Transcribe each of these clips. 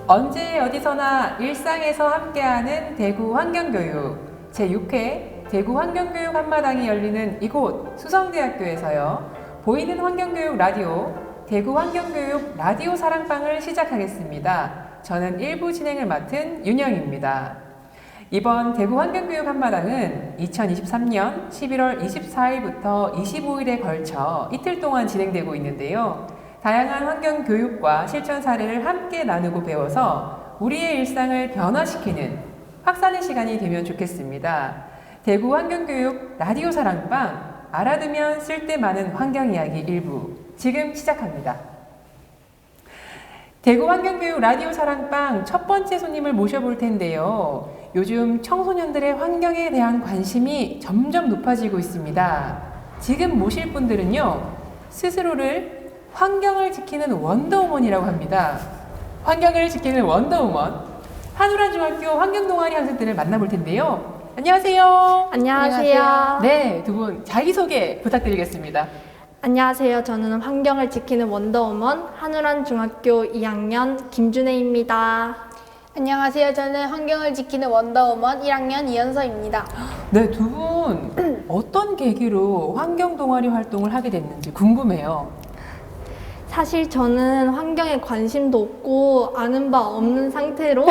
언제 어디서나 일상에서 함께하는 대구 환경교육 제6회 대구 환경교육 한마당이 열리는 이곳 수성대학교에서요. 보이는 환경교육 라디오 대구 환경교육 라디오 사랑방을 시작하겠습니다. 저는 1부 진행을 맡은 윤영입니다. 이번 대구 환경교육 한마당은 2023년 11월 24일부터 25일에 걸쳐 이틀 동안 진행되고 있는데요. 다양한 환경교육과 실천 사례를 함께 나누고 배워서 우리의 일상을 변화시키는 확산의 시간이 되면 좋겠습니다. 대구 환경교육 라디오 사랑방 알아두면 쓸데많은 환경이야기 1부 지금 시작합니다. 대구 환경교육 라디오 사랑방 첫 번째 손님을 모셔볼 텐데요. 요즘 청소년들의 환경에 대한 관심이 점점 높아지고 있습니다. 지금 모실 분들은요. 스스로를 환경을 지키는 원더우먼이라고 합니다. 환경을 지키는 원더우먼 한우란중학교 환경동아리 학생들을 만나볼 텐데요. 안녕하세요. 안녕하세요. 네, 두 분 자기소개 부탁드리겠습니다. 안녕하세요. 저는 환경을 지키는 원더우먼 한우란중학교 2학년 김준혜입니다. 안녕하세요. 저는 환경을 지키는 원더우먼 1학년 이현서입니다. 네, 두 분 어떤 계기로 환경동아리 활동을 하게 됐는지 궁금해요. 사실 저는 환경에 관심도 없고 아는 바 없는 상태로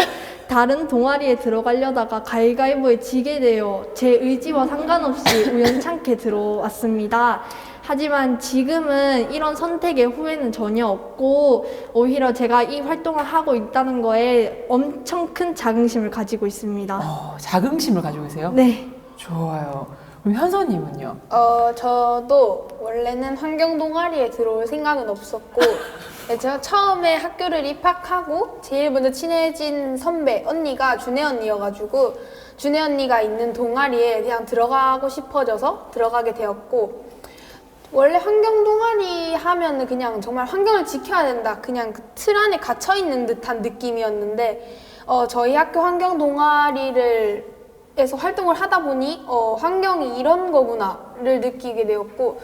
다른 동아리에 들어가려다가 가위바위보에 지게 되어 제 의지와 상관없이 우연찮게 들어왔습니다. 하지만 지금은 이런 선택의 후회는 전혀 없고 오히려 제가 이 활동을 하고 있다는 거에 엄청 큰 자긍심을 가지고 있습니다. 자긍심을 가지고 계세요? 네. 좋아요. 그럼 현서님은요? 저도 원래는 환경 동아리에 들어올 생각은 없었고 제가 처음에 학교를 입학하고 제일 먼저 친해진 선배 언니가 준혜 언니여가지고 준혜 언니가 있는 동아리에 그냥 들어가고 싶어져서 들어가게 되었고 원래 환경 동아리 하면은 그냥 정말 환경을 지켜야 된다 그냥 그 틀 안에 갇혀 있는 듯한 느낌이었는데 저희 학교 환경 동아리를 에서 활동을 하다 보니 환경이 이런 거구나를 느끼게 되었고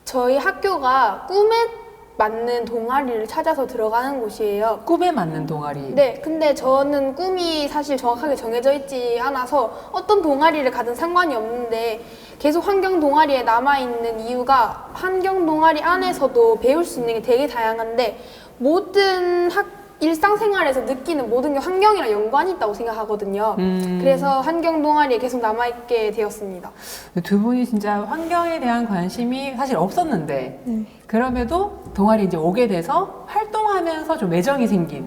저희 학교가 꿈에 맞는 동아리를 찾아서 들어가는 곳이에요. 꿈에 맞는 동아리. 네, 근데 저는 꿈이 사실 정확하게 정해져 있지 않아서 어떤 동아리를 가든 상관이 없는데 계속 환경 동아리에 남아있는 이유가 환경 동아리 안에서도 배울 수 있는 게 되게 다양한데 모든 일상생활에서 느끼는 모든 게 환경이랑 연관이 있다고 생각하거든요. 그래서 환경 동아리에 계속 남아있게 되었습니다. 두 분이 진짜 환경에 대한 관심이 사실 없었는데 그럼에도 동아리 이제 오게 돼서 활동하면서 좀 애정이 생긴.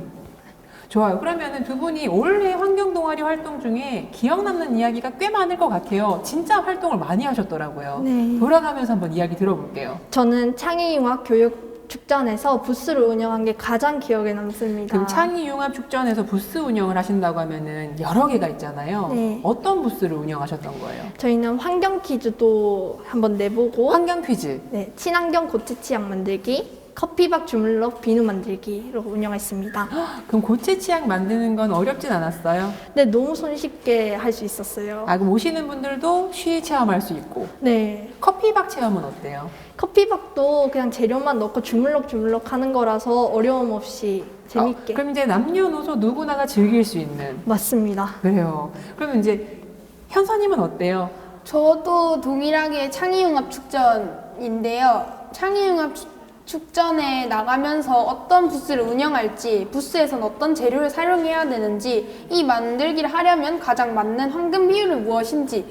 좋아요. 그러면은 두 분이 올해 환경 동아리 활동 중에 기억 남는 이야기가 꽤 많을 것 같아요. 진짜 활동을 많이 하셨더라고요. 네. 돌아가면서 한번 이야기 들어볼게요. 저는 창의융합 교육 축전에서 부스를 운영한 게 가장 기억에 남습니다. 그럼 창의융합축전에서 부스 운영을 하신다고 하면은 여러 개가 있잖아요. 네. 어떤 부스를 운영하셨던 거예요? 저희는 환경 퀴즈도 한번 내보고 환경 퀴즈. 네, 친환경 고체 치약 만들기, 커피박 주물럭 비누 만들기로 운영했습니다. 그럼 고체 치약 만드는 건 어렵진 않았어요? 네, 너무 손쉽게 할 수 있었어요. 그럼 오시는 분들도 쉬 체험할 수 있고. 네, 커피박 체험은 어때요? 커피박도 그냥 재료만 넣고 주물럭 하는 거라서 어려움 없이 재밌게. 그럼 이제 남녀노소 누구나가 즐길 수 있는. 맞습니다. 그래요. 그러면 이제 현서님은 어때요? 저도 동일하게 창의융합 축전인데요. 창의융합 축전에 나가면서 어떤 부스를 운영할지, 부스에선 어떤 재료를 사용해야 되는지, 이 만들기를 하려면 가장 맞는 황금 비율은 무엇인지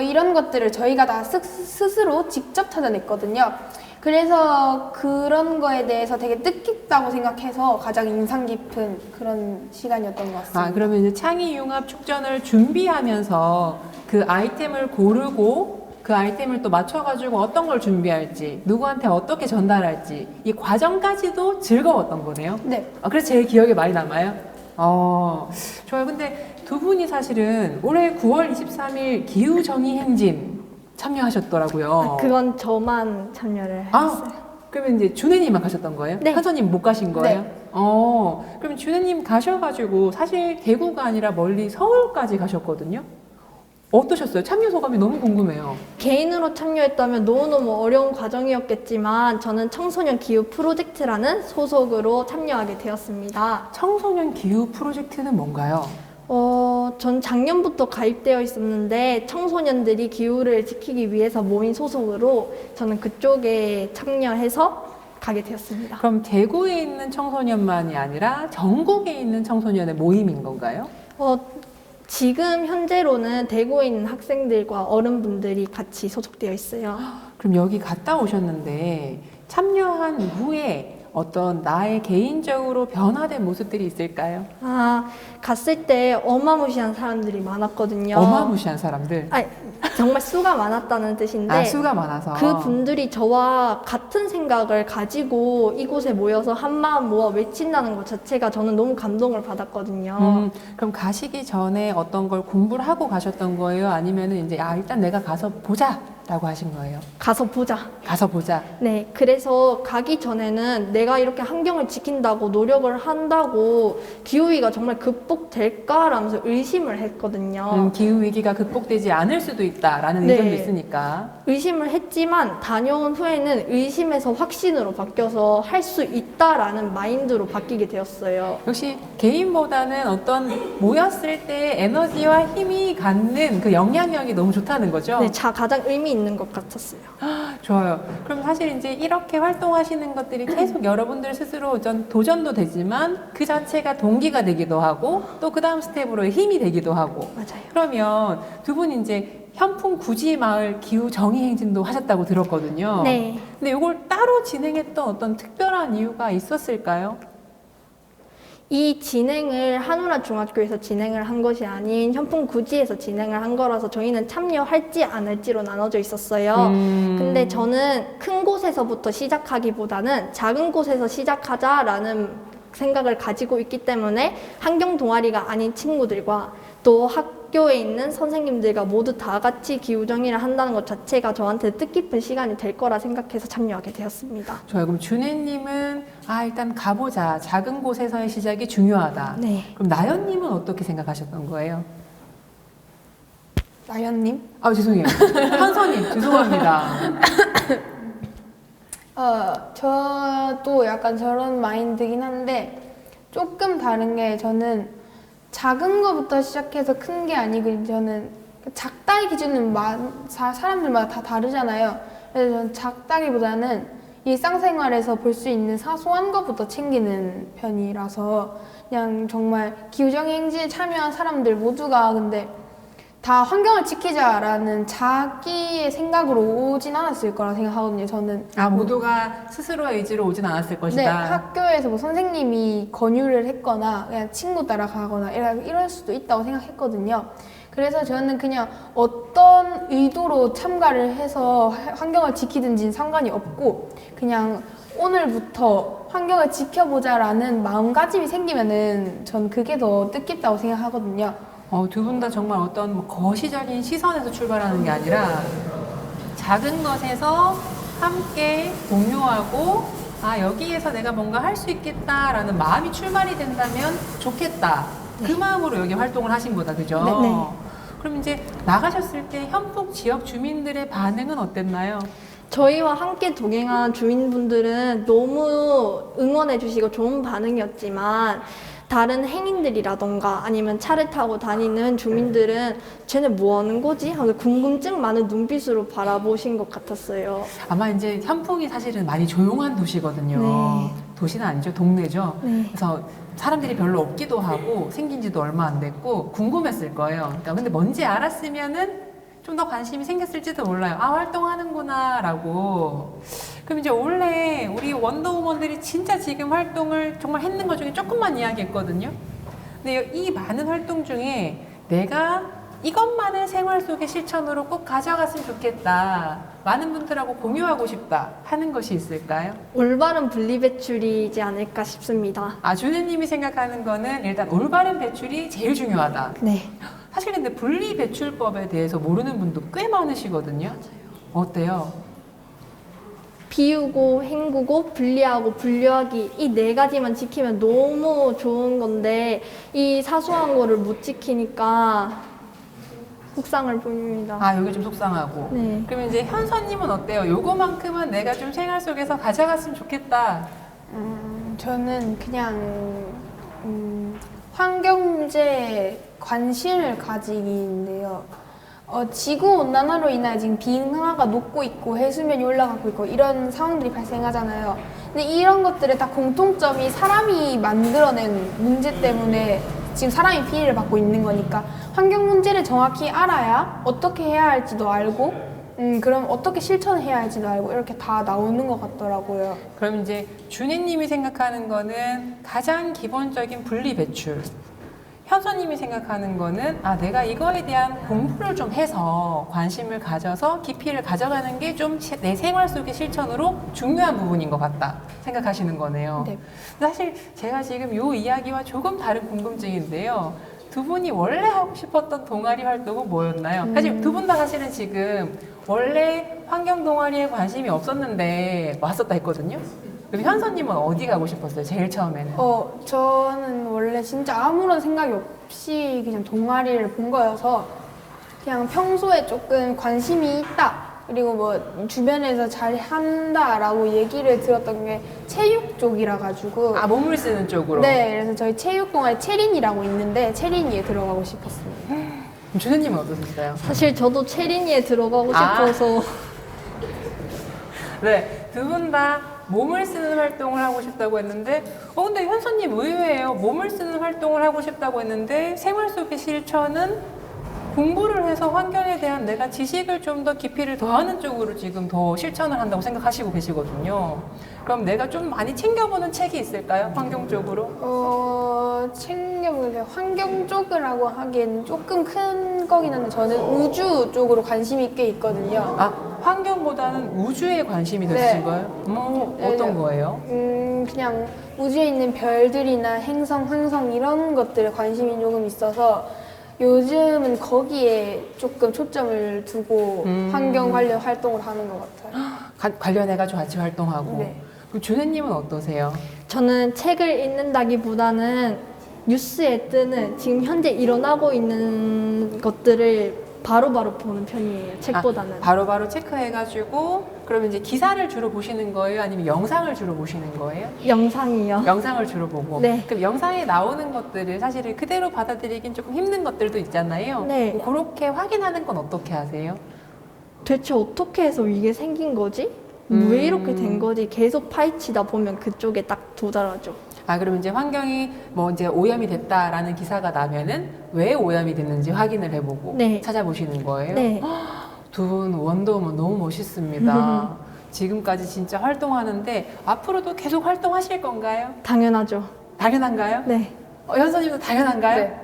이런 것들을 저희가 다 스스로 직접 찾아냈거든요. 그래서 그런 거에 대해서 되게 뜻깊다고 생각해서 가장 인상 깊은 그런 시간이었던 것 같습니다. 그러면 이제 창의융합 축전을 준비하면서 그 아이템을 고르고 그 아이템을 또 맞춰가지고 어떤 걸 준비할지, 누구한테 어떻게 전달할지, 이 과정까지도 즐거웠던 거네요? 네. 그래서 제일 기억에 많이 남아요? 좋아요. 근데 두 분이 사실은 올해 9월 23일 기후정의행진 참여하셨더라고요. 그건 저만 참여를 했어요. 그러면 이제 준혜님만 가셨던 거예요? 네. 현서님 못 가신 거예요? 네. 그럼 준혜님 가셔가지고 사실 대구가 아니라 멀리 서울까지 가셨거든요? 어떠셨어요? 참여 소감이 너무 궁금해요. 개인으로 참여했다면 너무너무 어려운 과정이었겠지만 저는 청소년 기후 프로젝트라는 소속으로 참여하게 되었습니다. 청소년 기후 프로젝트는 뭔가요? 전 작년부터 가입되어 있었는데 청소년들이 기후를 지키기 위해서 모인 소속으로 저는 그쪽에 참여해서 가게 되었습니다. 그럼 대구에 있는 청소년만이 아니라 전국에 있는 청소년의 모임인 건가요? 지금 현재로는 대구에 있는 학생들과 어른분들이 같이 소속되어 있어요. 그럼 여기 갔다 오셨는데 참여한 이후에 어떤 나의 개인적으로 변화된 모습들이 있을까요? 갔을 때 어마무시한 사람들이 많았거든요. 어마무시한 사람들. 아니, 정말 수가 많았다는 뜻인데 수가 많아서. 그 분들이 저와 같은 생각을 가지고 이곳에 모여서 한마음 모아 외친다는 것 자체가 저는 너무 감동을 받았거든요. 그럼 가시기 전에 어떤 걸 공부를 하고 가셨던 거예요? 아니면은 이제 일단 내가 가서 보자 라고 하신 거예요? 가서 보자. 가서 보자. 네, 그래서 가기 전에는 내가 이렇게 환경을 지킨다고 노력을 한다고 기후위기가 정말 극복될까라면서 의심을 했거든요. 기후위기가 극복되지 않을 수도 있다라는 네. 의견도 있으니까. 의심을 했지만 다녀온 후에는 의심에서 확신으로 바뀌어서 할 수 있다라는 마인드로 바뀌게 되었어요. 역시 개인보다는 어떤 모였을 때 에너지와 힘이 갖는 그 영향력이 너무 좋다는 거죠? 네, 가장 의미 있는 것 같았어요. 좋아요. 그럼 사실 이제 이렇게 활동하시는 것들이 계속 여러분들 스스로 도전도 되지만 그 자체가 동기가 되기도 하고 또 그 다음 스텝으로의 힘이 되기도 하고. 맞아요. 그러면 두 분 이제 현풍 구지마을 기후 정의 행진도 하셨다고 들었거든요. 네. 근데 이걸 따로 진행했던 어떤 특별한 이유가 있었을까요? 이 진행을 한우라 중학교에서 진행을 한 것이 아닌 현풍구지에서 진행을 한 거라서 저희는 참여할지 안 할지로 나눠져 있었어요. 근데 저는 큰 곳에서부터 시작하기보다는 작은 곳에서 시작하자라는 생각을 가지고 있기 때문에 환경 동아리가 아닌 친구들과 또 학교에 있는 선생님들과 모두 다 같이 기후정의를 한다는 것 자체가 저한테 뜻깊은 시간이 될 거라 생각해서 참여하게 되었습니다. 좋아요. 그럼 준혜님은 일단 가보자. 작은 곳에서의 시작이 중요하다. 네. 그럼 나연님은 어떻게 생각하셨던 거예요? 나연님? 죄송해요. 현서님 죄송합니다. 저도 약간 저런 마인드긴 한데 조금 다른 게 저는 작은 거부터 시작해서 큰 게 아니고 저는 작다의 기준은 사람들마다 다 다르잖아요. 그래서 저는 작다기보다는 일상생활에서 볼 수 있는 사소한 것부터 챙기는 편이라서 그냥 정말 기후정의 행진에 참여한 사람들 모두가 근데 다 환경을 지키자라는 자기의 생각으로 오진 않았을 거라 생각하거든요. 저는 모두가 스스로의 의지로 오진 않았을 것이다. 네, 학교에서 뭐 선생님이 권유를 했거나 그냥 친구 따라가거나 이럴 수도 있다고 생각했거든요. 그래서 저는 그냥 어떤 의도로 참가를 해서 환경을 지키든지는 상관이 없고 그냥 오늘부터 환경을 지켜보자라는 마음가짐이 생기면은 전 그게 더 뜻깊다고 생각하거든요. 두 분 다 정말 어떤 거시적인 시선에서 출발하는 게 아니라 작은 것에서 함께 공유하고 여기에서 내가 뭔가 할 수 있겠다라는 마음이 출발이 된다면 좋겠다. 그 마음으로 여기 활동을 하신 거다, 그죠? 네. 그럼 이제 나가셨을 때 현풍 지역 주민들의 반응은 어땠나요? 저희와 함께 동행한 주민분들은 너무 응원해 주시고 좋은 반응이었지만 다른 행인들이라던가 아니면 차를 타고 다니는 주민들은 쟤네 뭐 하는 거지? 하면서 궁금증 많은 눈빛으로 바라보신 것 같았어요. 아마 이제 현풍이 사실은 많이 조용한 도시거든요. 네. 도시는 아니죠, 동네죠. 네. 그래서 사람들이 별로 없기도 하고 생긴 지도 얼마 안 됐고 궁금했을 거예요. 그러니까 근데 뭔지 알았으면은 좀 더 관심이 생겼을지도 몰라요. 활동하는구나 라고. 그럼 이제 원래 우리 원더우먼들이 진짜 지금 활동을 정말 했는 것 중에 조금만 이야기했거든요. 근데 이 많은 활동 중에 내가 이것만을 생활 속의 실천으로 꼭 가져갔으면 좋겠다. 많은 분들하고 공유하고 싶다 하는 것이 있을까요? 올바른 분리배출이지 않을까 싶습니다. 준혜님이 생각하는 거는 일단 올바른 배출이 제일 중요하다. 네. 사실 근데 분리배출법에 대해서 모르는 분도 꽤 많으시거든요. 맞아요. 어때요? 비우고, 헹구고, 분리하고, 분류하기 이 네 가지만 지키면 너무 좋은 건데 이 사소한 거를 못 지키니까 속상을 보입니다. 아, 여기 좀 속상하고. 네. 그러면 이제 현서님은 어때요? 요거만큼은 내가 좀 생활 속에서 가져갔으면 좋겠다. 저는 그냥 환경 문제에 관심을 가지기인데요. 지구 온난화로 인해 지금 빙하가 녹고 있고 해수면이 올라가고 있고 이런 상황들이 발생하잖아요. 근데 이런 것들의 다 공통점이 사람이 만들어낸 문제 때문에 지금 사람이 피해를 받고 있는 거니까 환경 문제를 정확히 알아야 어떻게 해야 할지도 알고 그럼 어떻게 실천해야 할지도 알고 이렇게 다 나오는 것 같더라고요. 그럼 이제 준희님이 생각하는 거는 가장 기본적인 분리 배출. 현서님이 생각하는 거는 내가 이거에 대한 공부를 좀 해서 관심을 가져서 깊이를 가져가는 게 좀 내 생활 속의 실천으로 중요한 부분인 것 같다 생각하시는 거네요. 네. 사실 제가 지금 이 이야기와 조금 다른 궁금증인데요. 두 분이 원래 하고 싶었던 동아리 활동은 뭐였나요? 사실 두 분 다 사실은 지금 원래 환경 동아리에 관심이 없었는데 왔었다 했거든요. 그럼 현서님은 어디 가고 싶었어요? 제일 처음에는? 저는 원래 진짜 아무런 생각이 없이 그냥 동아리를 본 거여서 그냥 평소에 조금 관심이 있다. 그리고 뭐 주변에서 잘 한다라고 얘기를 들었던 게 체육 쪽이라 가지고 몸을 쓰는 쪽으로? 네, 그래서 저희 체육 동아리 체린이라고 있는데 체린이에 들어가고 싶었습니다. 그럼 준혜님은 어떠셨어요? 사실 저도 체린이에 들어가고 싶어서 네, 두 분 다 몸을 쓰는 활동을 하고 싶다고 했는데 근데 현서님 의외예요. 몸을 쓰는 활동을 하고 싶다고 했는데 생활 속의 실천은 공부를 해서 환경에 대한 내가 지식을 좀 더 깊이를 더하는 쪽으로 지금 더 실천을 한다고 생각하시고 계시거든요. 그럼 내가 좀 많이 챙겨보는 책이 있을까요? 환경 쪽으로? 챙겨보세요. 환경 쪽이라고 하기에는 조금 큰 거긴 한데 저는 우주 쪽으로 관심이 꽤 있거든요. 환경보다는 우주에 관심이 더 네. 있으신 거예요? 어떤 거예요? 그냥 우주에 있는 별들이나 행성, 항성 이런 것들에 관심이 조금 있어서 요즘은 거기에 조금 초점을 두고 환경 관련 활동을 하는 것 같아요. 관련해가지고 같이 활동하고. 네. 그럼 준혜님은 어떠세요? 저는 책을 읽는다기보다는 뉴스에 뜨는 지금 현재 일어나고 있는 것들을 바로바로 보는 편이에요. 책보다는. 바로바로 체크해가지고 그러면 이제 기사를 주로 보시는 거예요? 아니면 영상을 주로 보시는 거예요? 영상이요. 영상을 주로 보고. 네. 그럼 영상에 나오는 것들을 사실은 그대로 받아들이긴 조금 힘든 것들도 있잖아요. 네. 그렇게 확인하는 건 어떻게 하세요? 대체 어떻게 해서 이게 생긴 거지? 왜 이렇게 된 거지? 계속 파헤치다 보면 그쪽에 딱 도달하죠. 그러면 이제 환경이 이제 오염이 됐다라는 기사가 나면은 왜 오염이 됐는지 확인을 해보고 네. 찾아보시는 거예요? 네. 두 분 원더우먼 너무 멋있습니다. 지금까지 진짜 활동하는데 앞으로도 계속 활동하실 건가요? 당연하죠. 당연한가요? 네. 현서님도 당연한가요? 네.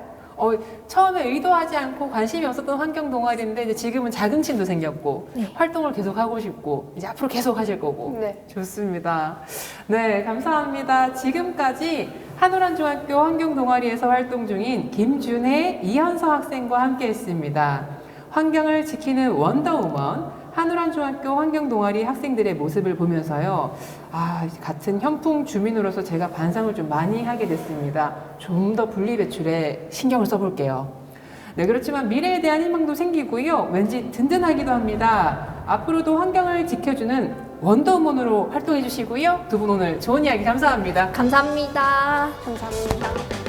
처음에 의도하지 않고 관심이 없었던 환경 동아리인데 이제 지금은 자긍심도 생겼고 네. 활동을 계속 하고 싶고 이제 앞으로 계속 하실 거고. 네. 좋습니다. 네, 감사합니다. 지금까지 한우란중학교 환경 동아리에서 활동 중인 김준혜, 이현서 학생과 함께했습니다. 환경을 지키는 원더우먼 한우란중학교 환경동아리 학생들의 모습을 보면서요. 같은 현풍 주민으로서 제가 반성을 좀 많이 하게 됐습니다. 좀 더 분리배출에 신경을 써볼게요. 네, 그렇지만 미래에 대한 희망도 생기고요. 왠지 든든하기도 합니다. 앞으로도 환경을 지켜주는 원더우먼으로 활동해 주시고요. 두 분 오늘 좋은 이야기 감사합니다. 감사합니다. 감사합니다.